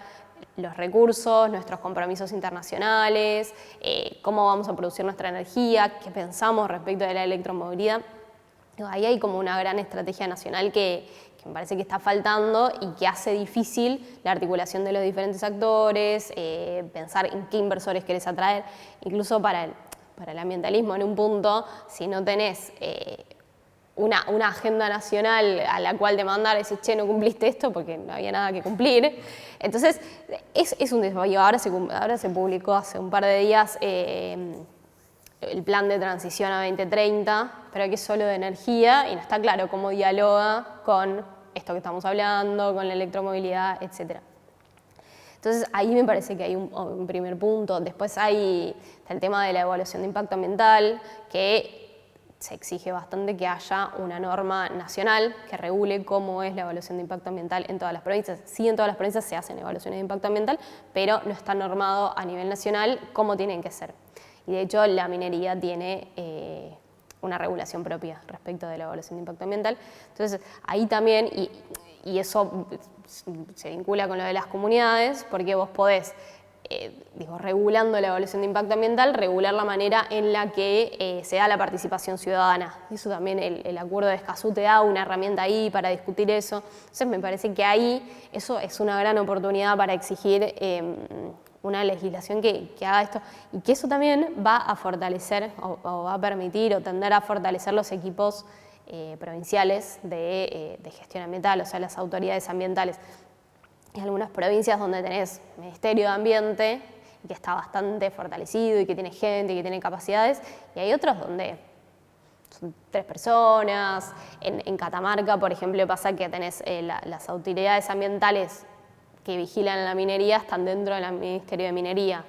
S3: los recursos, nuestros compromisos internacionales, cómo vamos a producir nuestra energía, qué pensamos respecto de la electromovilidad. Ahí hay como una gran estrategia nacional que me parece que está faltando y que hace difícil la articulación de los diferentes actores, pensar en qué inversores querés atraer, incluso para el ambientalismo en un punto, si no tenés una agenda nacional a la cual demandar, decís, che, no cumpliste esto porque no había nada que cumplir. Entonces, es un desafío. Ahora se publicó hace un par de días el plan de transición a 2030, pero que es solo de energía y no está claro cómo dialoga con esto que estamos hablando, con la electromovilidad, etc. Entonces ahí me parece que hay un primer punto. Después está el tema de la evaluación de impacto ambiental, que se exige bastante que haya una norma nacional que regule cómo es la evaluación de impacto ambiental en todas las provincias. Sí, en todas las provincias se hacen evaluaciones de impacto ambiental, pero no está normado a nivel nacional cómo tienen que ser. Y de hecho la minería tiene una regulación propia respecto de la evaluación de impacto ambiental. Entonces ahí también, y eso se vincula con lo de las comunidades, porque vos podés, regulando la evaluación de impacto ambiental, regular la manera en la que se da la participación ciudadana. Eso también el acuerdo de Escazú te da una herramienta ahí para discutir eso. Entonces me parece que ahí eso es una gran oportunidad para exigir una legislación que haga esto, y que eso también va a fortalecer o va a permitir o tender a fortalecer los equipos provinciales de gestión ambiental, o sea, las autoridades ambientales. Hay algunas provincias donde tenés Ministerio de Ambiente, que está bastante fortalecido y que tiene gente y que tiene capacidades, y hay otros donde son 3 personas. En Catamarca, por ejemplo, pasa que tenés las autoridades ambientales que vigilan la minería están dentro del Ministerio de Minería.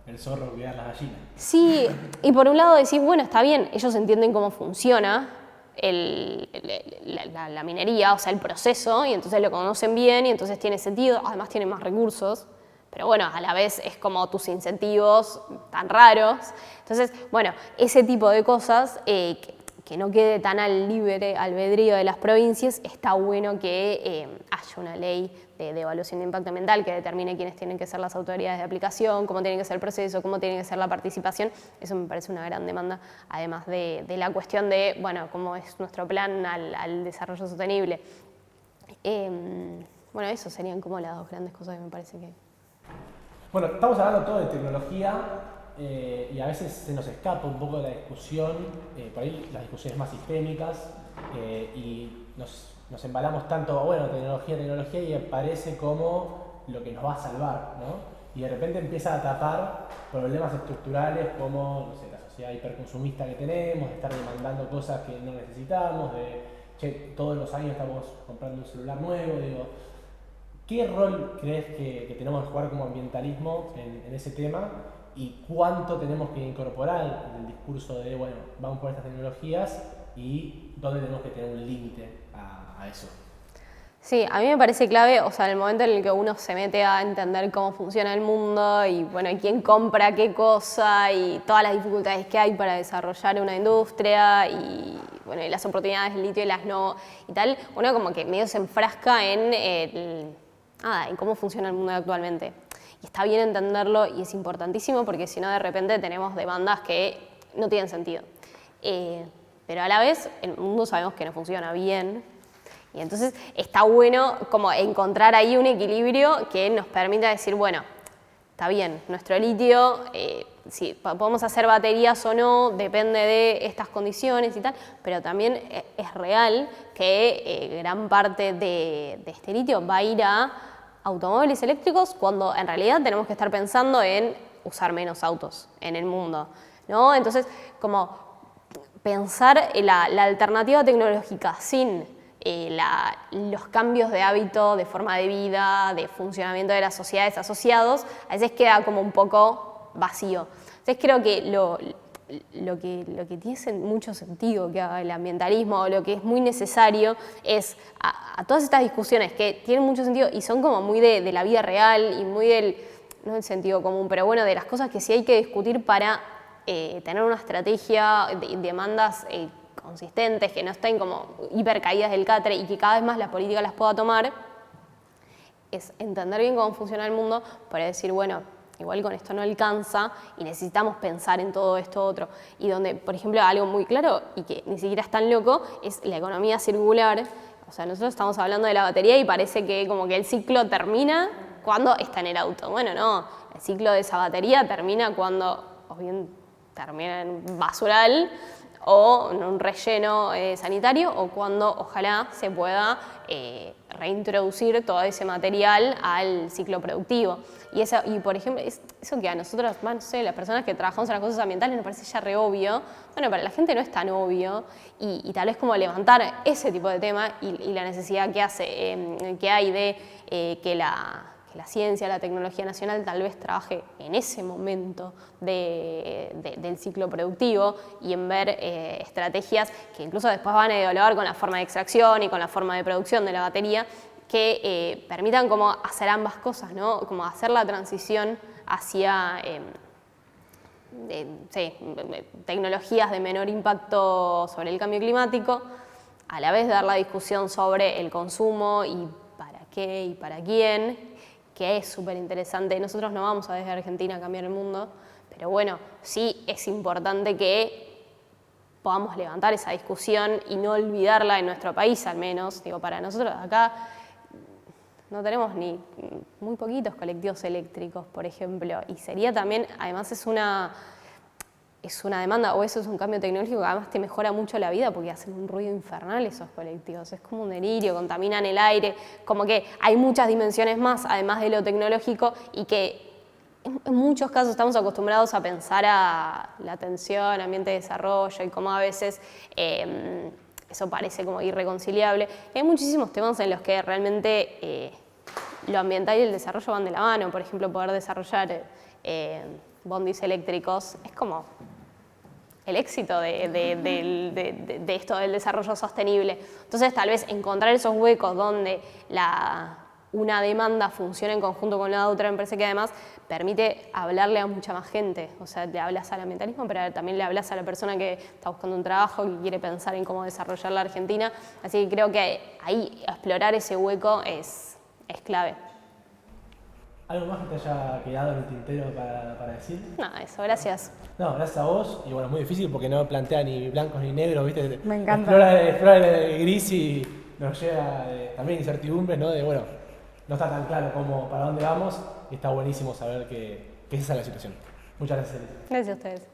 S1: El zorro cuidar las gallinas.
S3: Sí, y por un lado decís, bueno, está bien, ellos entienden cómo funciona la minería, o sea, el proceso, y entonces lo conocen bien y entonces tiene sentido, además tienen más recursos, pero bueno, a la vez es como tus incentivos tan raros. Entonces, bueno, ese tipo de cosas, que no quede tan al libre albedrío de las provincias, está bueno que haya una ley de evaluación de impacto ambiental que determine quiénes tienen que ser las autoridades de aplicación, cómo tiene que ser el proceso, cómo tiene que ser la participación. Eso me parece una gran demanda, además de la cuestión de, bueno, cómo es nuestro plan al desarrollo sostenible. Bueno, eso serían como las 2 grandes cosas que me parece que...
S1: Bueno, estamos hablando todo de tecnología y a veces se nos escapa un poco de la discusión, por ahí las discusiones más sistémicas, y nos embalamos tanto, bueno, tecnología, y parece como lo que nos va a salvar, ¿no? Y de repente empieza a tapar problemas estructurales como, no sé, la sociedad hiperconsumista que tenemos, de estar demandando cosas que no necesitamos, de, todos los años estamos comprando un celular nuevo, digo, ¿qué rol crees que tenemos que jugar como ambientalismo en ese tema? ¿Y cuánto tenemos que incorporar en el discurso de, bueno, vamos por estas tecnologías, y dónde tenemos que tener un límite a eso?
S3: Sí, a mí me parece clave, o sea, en el momento en el que uno se mete a entender cómo funciona el mundo y, bueno, quién compra qué cosa y todas las dificultades que hay para desarrollar una industria y, bueno, y las oportunidades del litio y las no y tal, uno como que medio se enfrasca en cómo funciona el mundo actualmente. Y está bien entenderlo y es importantísimo porque si no de repente tenemos demandas que no tienen sentido. Pero a la vez el mundo sabemos que no funciona bien. Y entonces está bueno como encontrar ahí un equilibrio que nos permita decir, bueno, está bien, nuestro litio, si podemos hacer baterías o no, depende de estas condiciones y tal, pero también es real que gran parte de este litio va a ir a automóviles eléctricos cuando en realidad tenemos que estar pensando en usar menos autos en el mundo, ¿no? Entonces, como pensar la alternativa tecnológica sin los cambios de hábito, de forma de vida, de funcionamiento de las sociedades asociados, a veces queda como un poco vacío. Entonces creo que lo que tiene mucho sentido que haga el ambientalismo, o lo que es muy necesario, es a todas estas discusiones que tienen mucho sentido y son como muy de la vida real y muy no del sentido común, pero bueno, de las cosas que sí hay que discutir para tener una estrategia de demandas consistentes, que no estén como hiper caídas del catre y que cada vez más la política las pueda tomar, es entender bien cómo funciona el mundo para decir, bueno, igual con esto no alcanza y necesitamos pensar en todo esto otro. Y donde, por ejemplo, algo muy claro y que ni siquiera es tan loco es la economía circular. O sea, nosotros estamos hablando de la batería y parece que como que el ciclo termina cuando está en el auto. Bueno, no, el ciclo de esa batería termina cuando, o bien termina en un basural, o en un relleno sanitario, o cuando ojalá se pueda reintroducir todo ese material al ciclo productivo. Y por ejemplo, eso que a nosotros, no sé, las personas que trabajamos en las cosas ambientales nos parece ya re obvio, bueno, para la gente no es tan obvio, y tal vez como levantar ese tipo de tema y la necesidad que hay de que la ciencia, la tecnología nacional tal vez trabaje en ese momento del ciclo productivo y en ver estrategias que incluso después van a dialogar con la forma de extracción y con la forma de producción de la batería, que permitan como hacer ambas cosas, ¿no? Como hacer la transición hacia tecnologías de menor impacto sobre el cambio climático, a la vez dar la discusión sobre el consumo y para qué y para quién, que es súper interesante. Nosotros no vamos a desde Argentina a cambiar el mundo, pero bueno, sí es importante que podamos levantar esa discusión y no olvidarla en nuestro país al menos. Digo, para nosotros acá no tenemos ni muy poquitos colectivos eléctricos, por ejemplo, y sería también, además es una demanda, o eso es un cambio tecnológico que además te mejora mucho la vida porque hacen un ruido infernal esos colectivos, es como un delirio, contaminan el aire, como que hay muchas dimensiones más, además de lo tecnológico, y que en muchos casos estamos acostumbrados a pensar a la atención, ambiente de desarrollo, y como a veces eso parece como irreconciliable. Y hay muchísimos temas en los que realmente lo ambiental y el desarrollo van de la mano, por ejemplo, poder desarrollar bondis eléctricos es como el éxito de esto del desarrollo sostenible. Entonces, tal vez encontrar esos huecos donde una demanda funciona en conjunto con la otra, me parece que además permite hablarle a mucha más gente. O sea, le hablas al ambientalismo, pero también le hablas a la persona que está buscando un trabajo, que quiere pensar en cómo desarrollar la Argentina. Así que creo que ahí explorar ese hueco es clave.
S1: ¿Algo más que te haya quedado en el tintero para decir?
S3: No, eso, gracias.
S1: No, gracias a vos. Y bueno, es muy difícil porque no plantea ni blancos ni negros, ¿viste?
S2: Me encanta.
S1: Explora el gris y nos lleva también incertidumbres, ¿no? De bueno, no está tan claro para dónde vamos y está buenísimo saber que esa es la situación. Muchas gracias, Elisa.
S3: Gracias a ustedes.